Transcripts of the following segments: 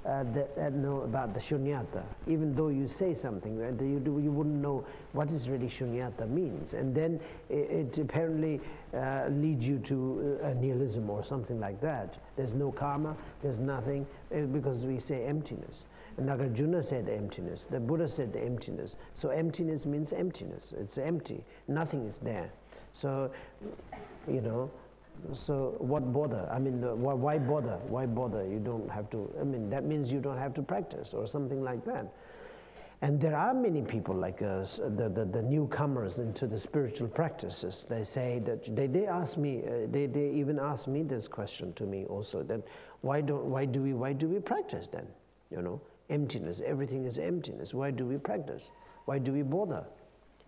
know about the shunyata. Even though you say something, right, you wouldn't know what is really shunyata means. And then it apparently leads you to nihilism or something like that. There's no karma, there's nothing, because we say emptiness. And Nagarjuna said emptiness, the Buddha said emptiness. So emptiness means emptiness, it's empty, nothing is there. So, you know, so what bother? I mean, why bother? Why bother? You don't have to, I mean, that means you don't have to practice or something like that. And there are many people like us, the newcomers into the spiritual practices. They say that, they ask me, they even ask me this question to me also, that why do we practice then? You know, emptiness, everything is emptiness. Why do we practice? Why do we bother?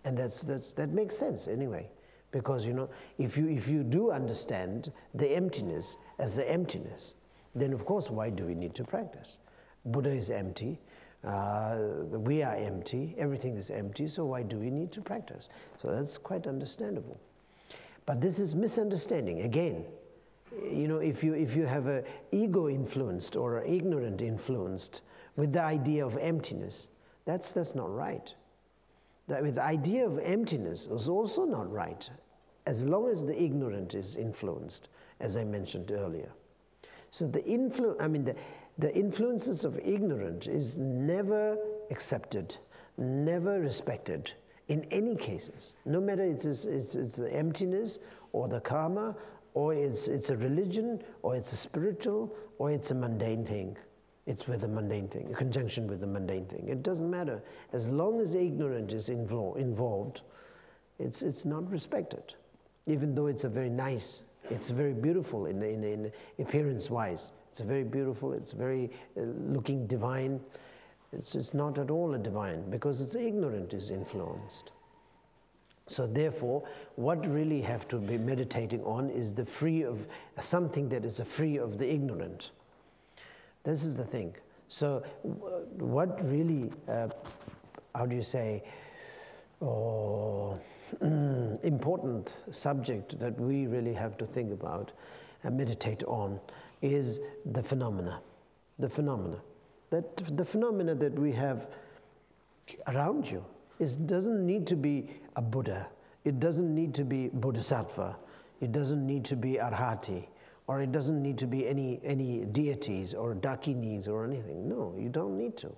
And that makes sense anyway. Because, you know, if you do understand the emptiness as the emptiness, then of course why do we need to practice? Buddha is empty, we are empty, everything is empty, so why do we need to practice? So that's quite understandable. But this is misunderstanding. Again, you know, if you have a ego influenced or ignorant influenced with the idea of emptiness, that's not right. That with the idea of emptiness is also not right, as long as the ignorant is influenced, as I mentioned earlier. So the influences of ignorance is never accepted, never respected in any cases. No matter it's the emptiness or the karma, or it's a religion, or it's a spiritual, or it's a mundane thing. It's with a mundane thing, in conjunction with the mundane thing. It doesn't matter. As long as ignorance is involved, it's not respected. Even though it's a very nice, it's very beautiful in appearance-wise. It's very beautiful, it's very looking divine. It's not at all a divine, because its ignorance is influenced. So therefore, what really have to be meditating on is the free of, something that is free of the ignorant. This is the thing. So what really, how do you say, important subject that we really have to think about and meditate on is the phenomena. The phenomena that we have around you. It doesn't need to be a Buddha. It doesn't need to be Bodhisattva. It doesn't need to be Arhati. Or it doesn't need to be any deities or dakinis or anything. No, you don't need to.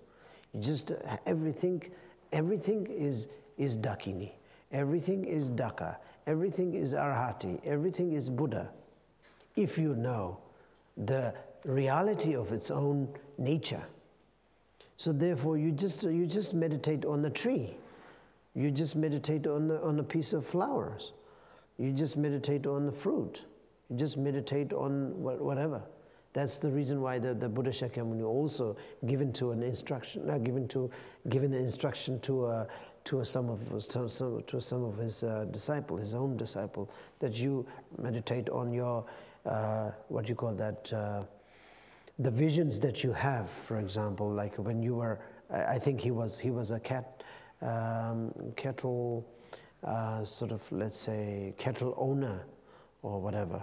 You just, everything is dakini. Everything is daka. Everything is arhati. Everything is Buddha. If you know the reality of its own nature. So therefore you just meditate on the tree. You just meditate on a piece of flowers. You just meditate on the fruit. You just meditate on whatever. That's the reason why the Buddha Shakyamuni also given an instruction to some of his disciples, his own disciple, that you meditate on your what you call that, the visions that you have. For example, like when you were, I think he was a cattle sort of, let's say, cattle owner or whatever.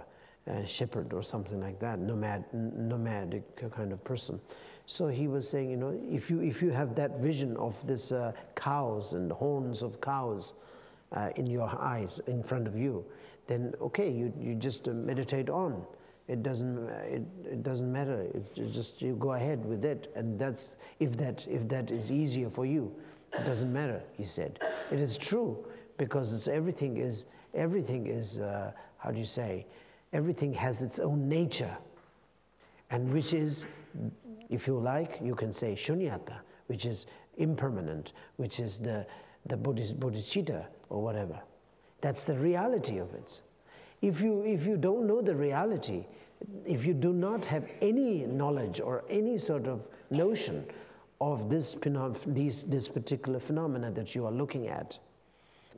Shepherd or something like that, nomadic kind of person. So he was saying, you know, if you have that vision of this cows and horns of cows in your eyes, in front of you, then okay, you just meditate on. It doesn't matter. You go ahead with it, and that's if that is easier for you. It doesn't matter, he said. It is true, because everything is how do you say? Everything has its own nature, and which is, if you like, you can say shunyata, which is impermanent, which is the bodhicitta or whatever. That's the reality of it. If you don't know the reality, if you do not have any knowledge or any sort of notion of this particular phenomena that you are looking at,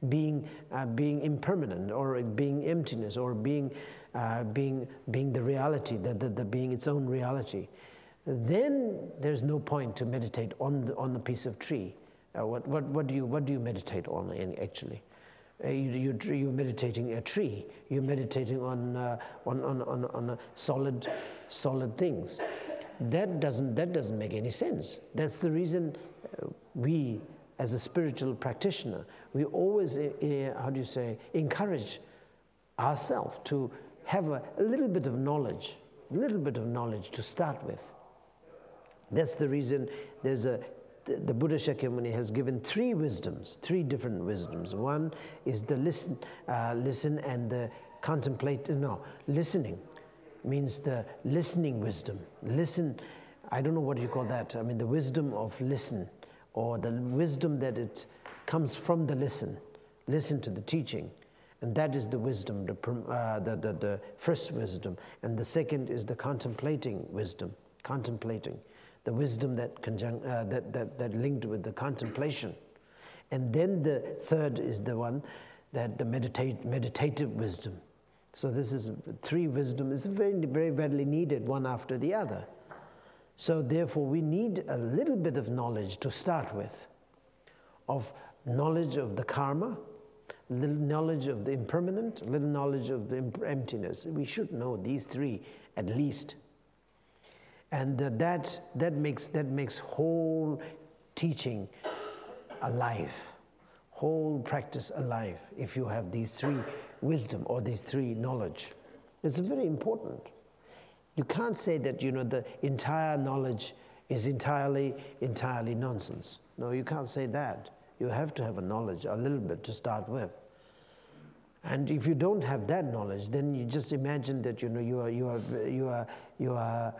being impermanent, or being emptiness, or being the reality, the being its own reality, then there's no point to meditate on the piece of tree. What do you meditate on actually? You're meditating a tree. You're meditating on solid things. that doesn't make any sense. That's the reason we, as a spiritual practitioner, we always, how do you say, encourage ourselves to have a little bit of knowledge to start with. That's the reason the Buddha Shakyamuni has given three different wisdoms. One is the listen and the contemplate. No, listening means the listening wisdom. Listen, I don't know what you call that. I mean, the wisdom of listen, or the wisdom that it comes from the listen to the teaching. And that is the wisdom, the first wisdom. And the second is the contemplating wisdom, the wisdom that linked with the contemplation. And then the third is the one that the meditative wisdom. So this is three wisdom is very, very badly needed, one after the other. So therefore we need a little bit of knowledge to start with, of knowledge of the karma, little knowledge of the impermanent, little knowledge of the emptiness. We should know these three at least. And that makes whole teaching alive, whole practice alive, if you have these three wisdom or these three knowledge. It's very important. You can't say that, the entire knowledge is entirely nonsense. No, you can't say that. You have to have a knowledge, a little bit to start with. And if you don't have that knowledge, then you just imagine that you are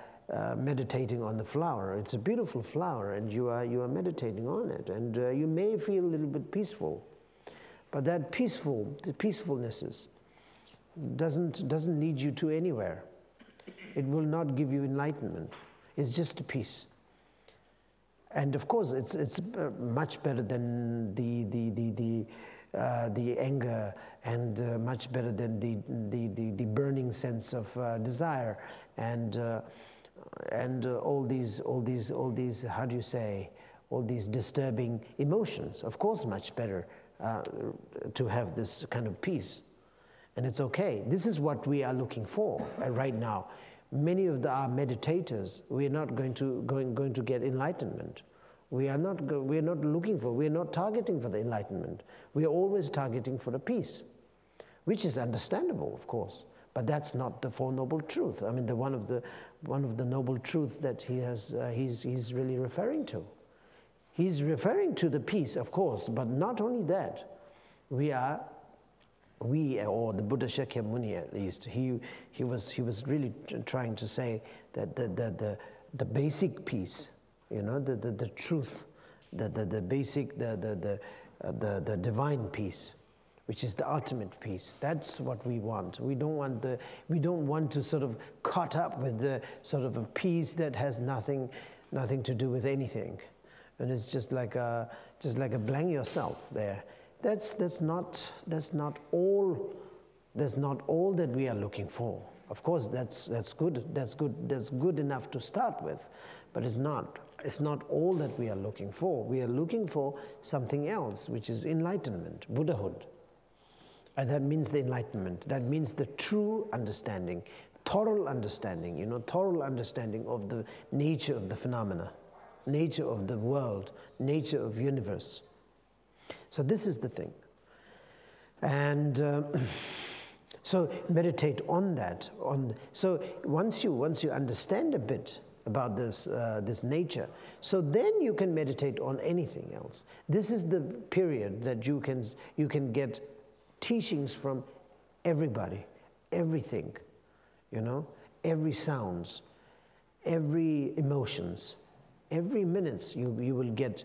meditating on the flower. It's a beautiful flower, and you are meditating on it, and you may feel a little bit peaceful, but the peacefulness doesn't lead you to anywhere. It will not give you enlightenment. It's just a peace. And of course, it's much better than the anger, and much better than the burning sense of desire, and all these how do you say, all these disturbing emotions. Of course, much better to have this kind of peace, and it's okay. This is what we are looking for right now. Many of our meditators, we are not going to get enlightenment. We are not looking for. We are not targeting for the enlightenment. We are always targeting for the peace, which is understandable, of course. But that's not the Four Noble Truths. I mean, one of the noble truths that he's really referring to. He's referring to the peace, of course, but not only that. We, or the Buddha Shakyamuni at least, he was really trying to say that the basic peace, the truth, the basic, the divine peace, which is the ultimate peace. That's what we want. We don't want to sort of caught up with the sort of a peace that has nothing to do with anything, and it's just like a blank yourself there. That's not all that we are looking for. Of course, that's good enough to start with, but it's not all that we are looking for. We are looking for something else, which is enlightenment, Buddhahood. And that means the enlightenment. That means the true understanding, thorough understanding, thorough understanding of the nature of the phenomena, nature of the world, nature of universe. So this is the thing. And so meditate on that. So once you understand a bit about this nature, so then you can meditate on anything else. This is the period that you can get teachings from everybody, everything, every sounds, every emotions, every minutes you will get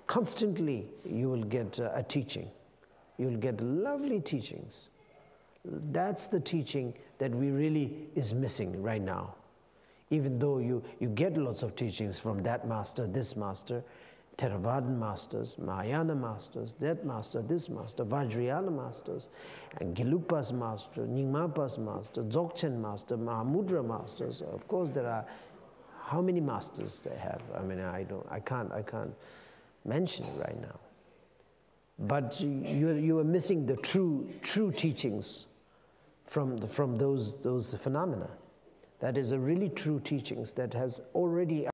constantly. You will get a teaching. You will get lovely teachings. That's the teaching that we really is missing right now. Even though you get lots of teachings from that master, this master, Theravadan masters, Mahayana masters, that master, this master, Vajrayana masters, and Gelugpa's master, Nyingmapa's master, Dzogchen master, Mahamudra masters. Of course, there are how many masters they have. I mean, I can't mention it right now. But you are missing the true teachings from those phenomena. that is a really true teachings that has already